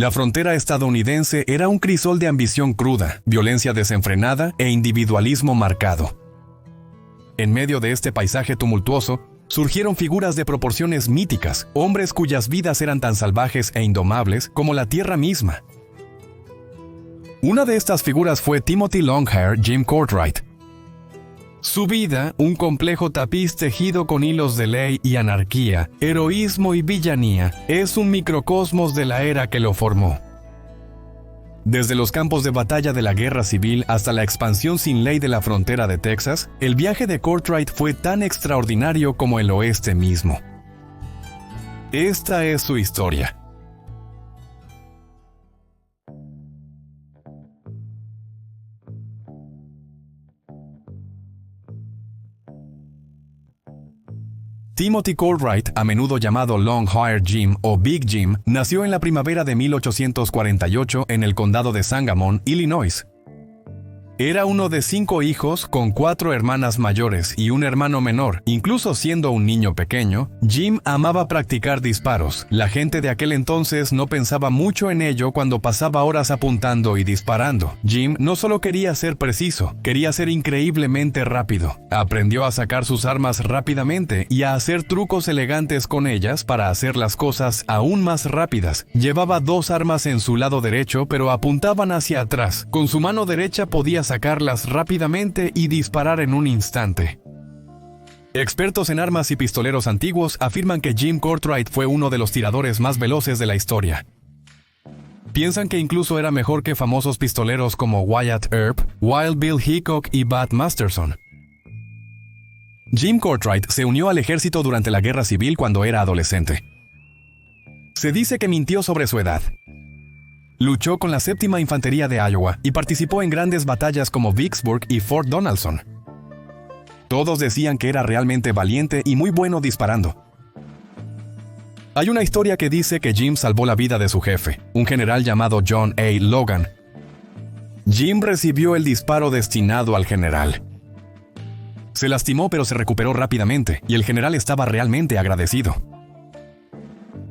La frontera estadounidense era un crisol de ambición cruda, violencia desenfrenada e individualismo marcado. En medio de este paisaje tumultuoso, surgieron figuras de proporciones míticas, hombres cuyas vidas eran tan salvajes e indomables como la tierra misma. Una de estas figuras fue Timothy Longhair Jim Courtright. Su vida, un complejo tapiz tejido con hilos de ley y anarquía, heroísmo y villanía, es un microcosmos de la era que lo formó. Desde los campos de batalla de la Guerra Civil hasta la expansión sin ley de la frontera de Texas, el viaje de Courtright fue tan extraordinario como el oeste mismo. Esta es su historia. Timothy Courtright, a menudo llamado Longhair Jim o Big Jim, nació en la primavera de 1848 en el condado de Sangamon, Illinois. Era uno de 5 hijos con 4 hermanas mayores y un hermano menor. Incluso siendo un niño pequeño, Jim amaba practicar disparos. La gente de aquel entonces no pensaba mucho en ello cuando pasaba horas apuntando y disparando. Jim no solo quería ser preciso, quería ser increíblemente rápido. Aprendió a sacar sus armas rápidamente y a hacer trucos elegantes con ellas para hacer las cosas aún más rápidas. Llevaba 2 armas en su lado derecho, pero apuntaban hacia atrás. Con su mano derecha podía sacarlas rápidamente y disparar en un instante. Expertos en armas y pistoleros antiguos afirman que Jim Courtright fue uno de los tiradores más veloces de la historia. Piensan que incluso era mejor que famosos pistoleros como Wyatt Earp, Wild Bill Hickok y Bud Masterson. Jim Courtright se unió al ejército durante la Guerra Civil cuando era adolescente. Se dice que mintió sobre su edad. Luchó con la 7ª Infantería de Iowa y participó en grandes batallas como Vicksburg y Fort Donelson. Todos decían que era realmente valiente y muy bueno disparando. Hay una historia que dice que Jim salvó la vida de su jefe, un general llamado John A. Logan. Jim recibió el disparo destinado al general. Se lastimó, pero se recuperó rápidamente, y el general estaba realmente agradecido.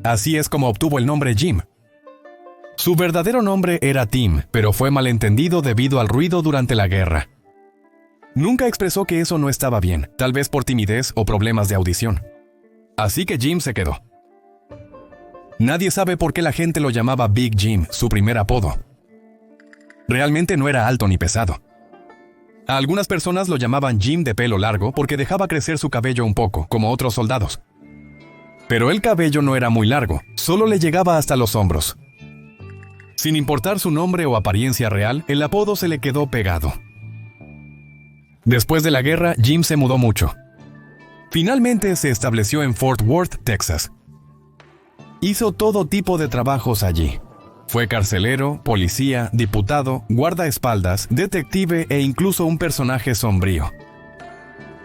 Así es como obtuvo el nombre Jim. Su verdadero nombre era Tim, pero fue malentendido debido al ruido durante la guerra. Nunca expresó que eso no estaba bien, tal vez por timidez o problemas de audición. Así que Jim se quedó. Nadie sabe por qué la gente lo llamaba Big Jim, su primer apodo. Realmente no era alto ni pesado. A algunas personas lo llamaban Jim de pelo largo porque dejaba crecer su cabello un poco, como otros soldados. Pero el cabello no era muy largo, solo le llegaba hasta los hombros. Sin importar su nombre o apariencia real, el apodo se le quedó pegado. Después de la guerra, Jim se mudó mucho. Finalmente se estableció en Fort Worth, Texas. Hizo todo tipo de trabajos allí. Fue carcelero, policía, diputado, guardaespaldas, detective e incluso un personaje sombrío.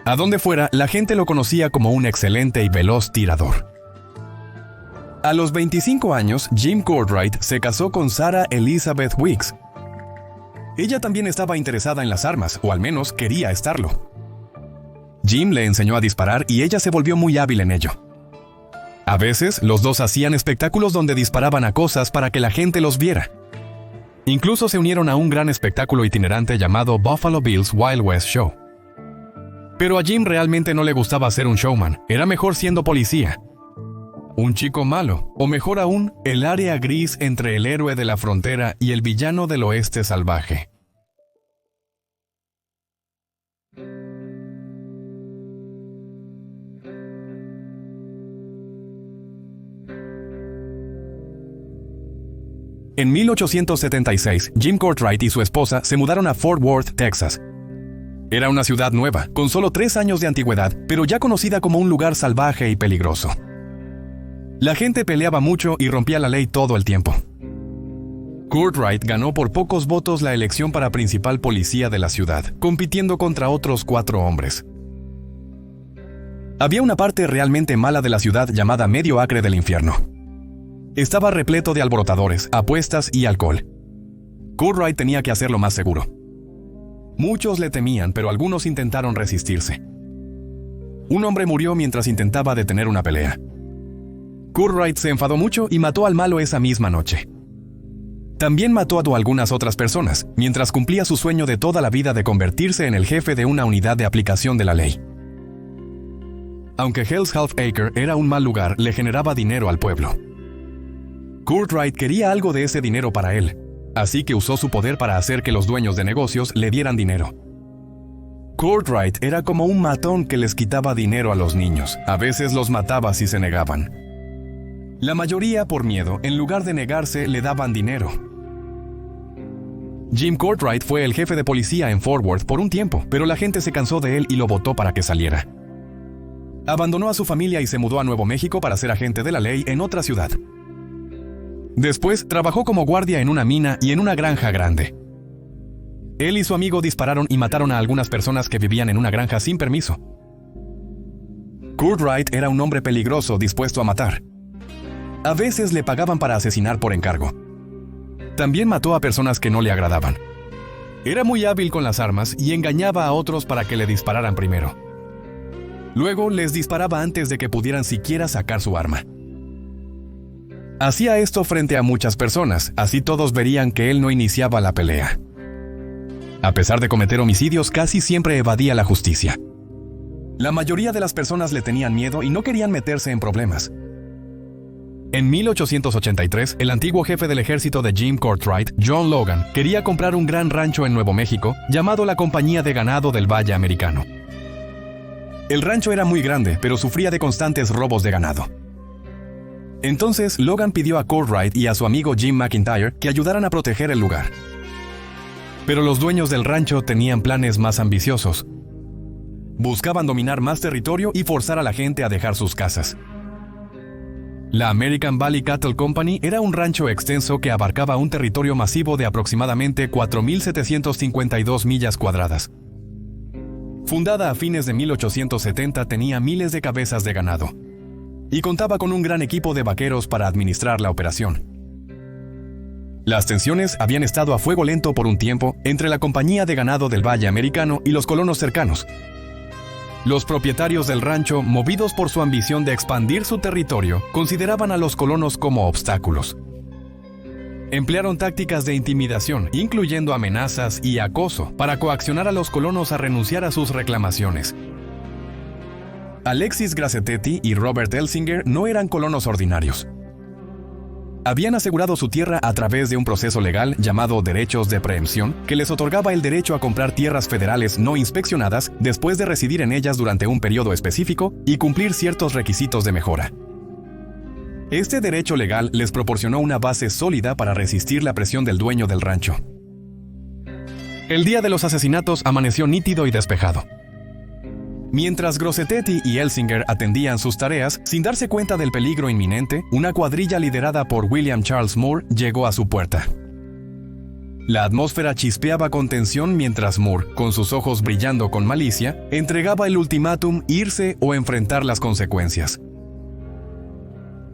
A donde fuera, la gente lo conocía como un excelente y veloz tirador. A los 25 años, Jim Courtright se casó con Sarah Elizabeth Weeks. Ella también estaba interesada en las armas, o al menos quería estarlo. Jim le enseñó a disparar y ella se volvió muy hábil en ello. A veces, los dos hacían espectáculos donde disparaban a cosas para que la gente los viera. Incluso se unieron a un gran espectáculo itinerante llamado Buffalo Bill's Wild West Show. Pero a Jim realmente no le gustaba ser un showman, era mejor siendo policía. Un chico malo, o mejor aún, el área gris entre el héroe de la frontera y el villano del oeste salvaje. En 1876, Jim Courtright y su esposa se mudaron a Fort Worth, Texas. Era una ciudad nueva, con solo 3 años de antigüedad, pero ya conocida como un lugar salvaje y peligroso. La gente peleaba mucho y rompía la ley todo el tiempo. Courtright ganó por pocos votos la elección para principal policía de la ciudad, compitiendo contra otros 4 hombres. Había una parte realmente mala de la ciudad llamada Medio Acre del Infierno. Estaba repleto de alborotadores, apuestas y alcohol. Courtright tenía que hacerlo más seguro. Muchos le temían, pero algunos intentaron resistirse. Un hombre murió mientras intentaba detener una pelea. Courtright se enfadó mucho y mató al malo esa misma noche. También mató a algunas otras personas, mientras cumplía su sueño de toda la vida de convertirse en el jefe de una unidad de aplicación de la ley. Aunque Hell's Half Acre era un mal lugar, le generaba dinero al pueblo. Courtright quería algo de ese dinero para él, así que usó su poder para hacer que los dueños de negocios le dieran dinero. Courtright era como un matón que les quitaba dinero a los niños. A veces los mataba si se negaban. La mayoría, por miedo, en lugar de negarse, le daban dinero. Jim Courtright fue el jefe de policía en Fort Worth por un tiempo, pero la gente se cansó de él y lo votó para que saliera. Abandonó a su familia y se mudó a Nuevo México para ser agente de la ley en otra ciudad. Después, trabajó como guardia en una mina y en una granja grande. Él y su amigo dispararon y mataron a algunas personas que vivían en una granja sin permiso. Courtright era un hombre peligroso dispuesto a matar. A veces le pagaban para asesinar por encargo. También mató a personas que no le agradaban. Era muy hábil con las armas y engañaba a otros para que le dispararan primero. Luego les disparaba antes de que pudieran siquiera sacar su arma. Hacía esto frente a muchas personas, así todos verían que él no iniciaba la pelea. A pesar de cometer homicidios, casi siempre evadía la justicia. La mayoría de las personas le tenían miedo y no querían meterse en problemas. En 1883, el antiguo jefe del ejército de Jim Courtright, John Logan, quería comprar un gran rancho en Nuevo México, llamado la Compañía de Ganado del Valle Americano. El rancho era muy grande, pero sufría de constantes robos de ganado. Entonces, Logan pidió a Courtright y a su amigo Jim McIntyre que ayudaran a proteger el lugar. Pero los dueños del rancho tenían planes más ambiciosos. Buscaban dominar más territorio y forzar a la gente a dejar sus casas. La American Valley Cattle Company era un rancho extenso que abarcaba un territorio masivo de aproximadamente 4.752 millas cuadradas. Fundada a fines de 1870, tenía miles de cabezas de ganado y contaba con un gran equipo de vaqueros para administrar la operación. Las tensiones habían estado a fuego lento por un tiempo entre la Compañía de Ganado del Valle Americano y los colonos cercanos. Los propietarios del rancho, movidos por su ambición de expandir su territorio, consideraban a los colonos como obstáculos. Emplearon tácticas de intimidación, incluyendo amenazas y acoso, para coaccionar a los colonos a renunciar a sus reclamaciones. Alexis Grassetti y Robert Elsinger no eran colonos ordinarios. Habían asegurado su tierra a través de un proceso legal llamado derechos de preempción, que les otorgaba el derecho a comprar tierras federales no inspeccionadas después de residir en ellas durante un periodo específico y cumplir ciertos requisitos de mejora. Este derecho legal les proporcionó una base sólida para resistir la presión del dueño del rancho. El día de los asesinatos amaneció nítido y despejado. Mientras Grossetti y Elsinger atendían sus tareas, sin darse cuenta del peligro inminente, una cuadrilla liderada por William Charles Moore llegó a su puerta. La atmósfera chispeaba con tensión mientras Moore, con sus ojos brillando con malicia, entregaba el ultimátum: irse o enfrentar las consecuencias.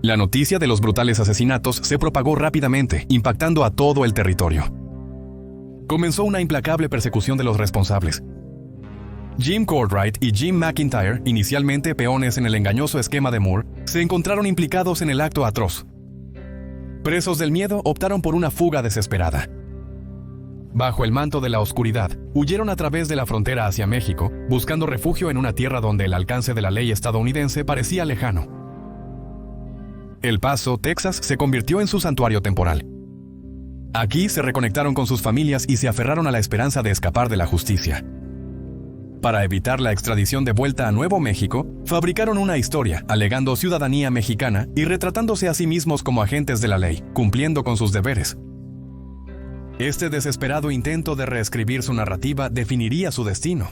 La noticia de los brutales asesinatos se propagó rápidamente, impactando a todo el territorio. Comenzó una implacable persecución de los responsables. Jim Courtright y Jim McIntyre, inicialmente peones en el engañoso esquema de Moore, se encontraron implicados en el acto atroz. Presos del miedo, optaron por una fuga desesperada. Bajo el manto de la oscuridad, huyeron a través de la frontera hacia México, buscando refugio en una tierra donde el alcance de la ley estadounidense parecía lejano. El Paso, Texas, se convirtió en su santuario temporal. Aquí se reconectaron con sus familias y se aferraron a la esperanza de escapar de la justicia. Para evitar la extradición de vuelta a Nuevo México, fabricaron una historia, alegando ciudadanía mexicana y retratándose a sí mismos como agentes de la ley, cumpliendo con sus deberes. Este desesperado intento de reescribir su narrativa definiría su destino.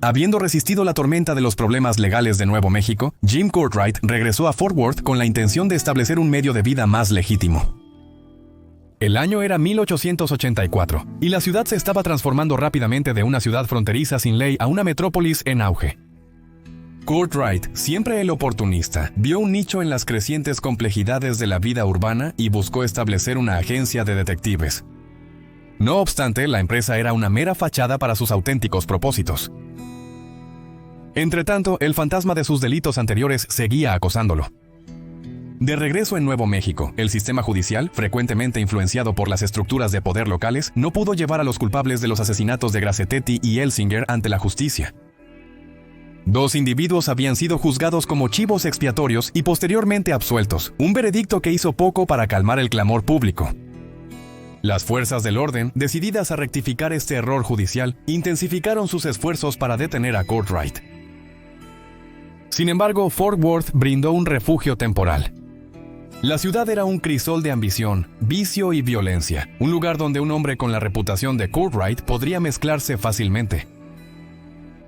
Habiendo resistido la tormenta de los problemas legales de Nuevo México, Jim Courtright regresó a Fort Worth con la intención de establecer un medio de vida más legítimo. El año era 1884, y la ciudad se estaba transformando rápidamente de una ciudad fronteriza sin ley a una metrópolis en auge. Courtright, siempre el oportunista, vio un nicho en las crecientes complejidades de la vida urbana y buscó establecer una agencia de detectives. No obstante, la empresa era una mera fachada para sus auténticos propósitos. Entretanto, el fantasma de sus delitos anteriores seguía acosándolo. De regreso en Nuevo México, el sistema judicial, frecuentemente influenciado por las estructuras de poder locales, no pudo llevar a los culpables de los asesinatos de Grassetti y Elsinger ante la justicia. Dos individuos habían sido juzgados como chivos expiatorios y posteriormente absueltos, un veredicto que hizo poco para calmar el clamor público. Las fuerzas del orden, decididas a rectificar este error judicial, intensificaron sus esfuerzos para detener a Courtright. Sin embargo, Fort Worth brindó un refugio temporal. La ciudad era un crisol de ambición, vicio y violencia, un lugar donde un hombre con la reputación de Courtright podría mezclarse fácilmente.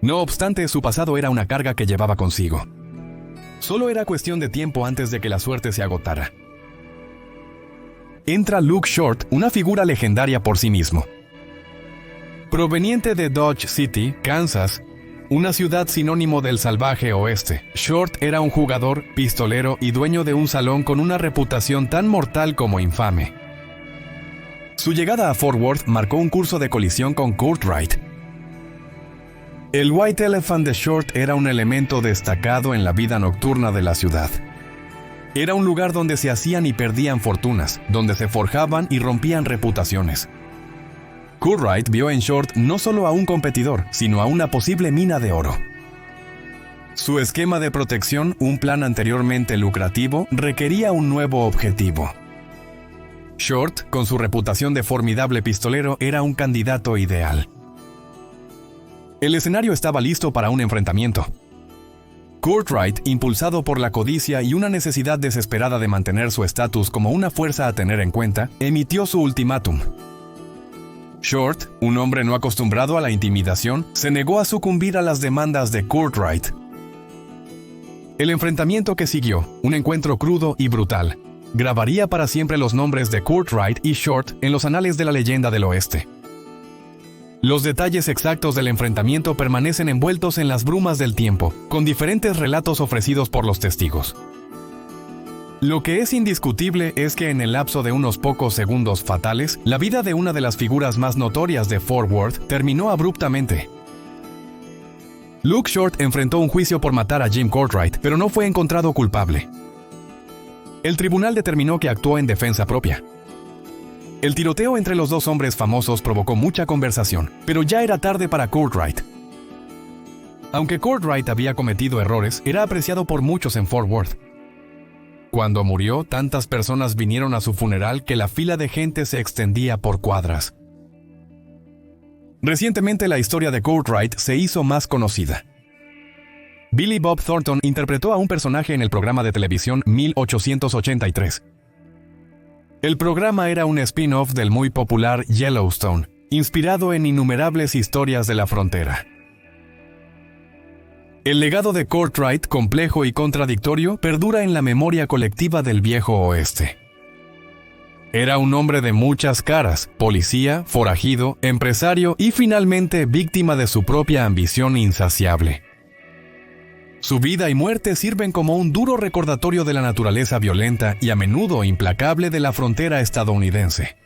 No obstante, su pasado era una carga que llevaba consigo. Solo era cuestión de tiempo antes de que la suerte se agotara. Entra Luke Short, una figura legendaria por sí mismo. Proveniente de Dodge City, Kansas, una ciudad sinónimo del salvaje oeste, Short era un jugador, pistolero y dueño de un salón con una reputación tan mortal como infame. Su llegada a Fort Worth marcó un curso de colisión con Courtright. El White Elephant de Short era un elemento destacado en la vida nocturna de la ciudad. Era un lugar donde se hacían y perdían fortunas, donde se forjaban y rompían reputaciones. Courtright vio en Short no solo a un competidor, sino a una posible mina de oro. Su esquema de protección, un plan anteriormente lucrativo, requería un nuevo objetivo. Short, con su reputación de formidable pistolero, era un candidato ideal. El escenario estaba listo para un enfrentamiento. Courtright, impulsado por la codicia y una necesidad desesperada de mantener su estatus como una fuerza a tener en cuenta, emitió su ultimátum. Short, un hombre no acostumbrado a la intimidación, se negó a sucumbir a las demandas de Courtright. El enfrentamiento que siguió, un encuentro crudo y brutal, grabaría para siempre los nombres de Courtright y Short en los anales de la leyenda del oeste. Los detalles exactos del enfrentamiento permanecen envueltos en las brumas del tiempo, con diferentes relatos ofrecidos por los testigos. Lo que es indiscutible es que en el lapso de unos pocos segundos fatales, la vida de una de las figuras más notorias de Fort Worth terminó abruptamente. Luke Short enfrentó un juicio por matar a Jim Courtright, pero no fue encontrado culpable. El tribunal determinó que actuó en defensa propia. El tiroteo entre los dos hombres famosos provocó mucha conversación, pero ya era tarde para Courtright. Aunque Courtright había cometido errores, era apreciado por muchos en Fort Worth. Cuando murió, tantas personas vinieron a su funeral que la fila de gente se extendía por cuadras. Recientemente la historia de Courtright se hizo más conocida. Billy Bob Thornton interpretó a un personaje en el programa de televisión 1883. El programa era un spin-off del muy popular Yellowstone, inspirado en innumerables historias de la frontera. El legado de Courtright, complejo y contradictorio, perdura en la memoria colectiva del viejo oeste. Era un hombre de muchas caras, policía, forajido, empresario y finalmente víctima de su propia ambición insaciable. Su vida y muerte sirven como un duro recordatorio de la naturaleza violenta y a menudo implacable de la frontera estadounidense.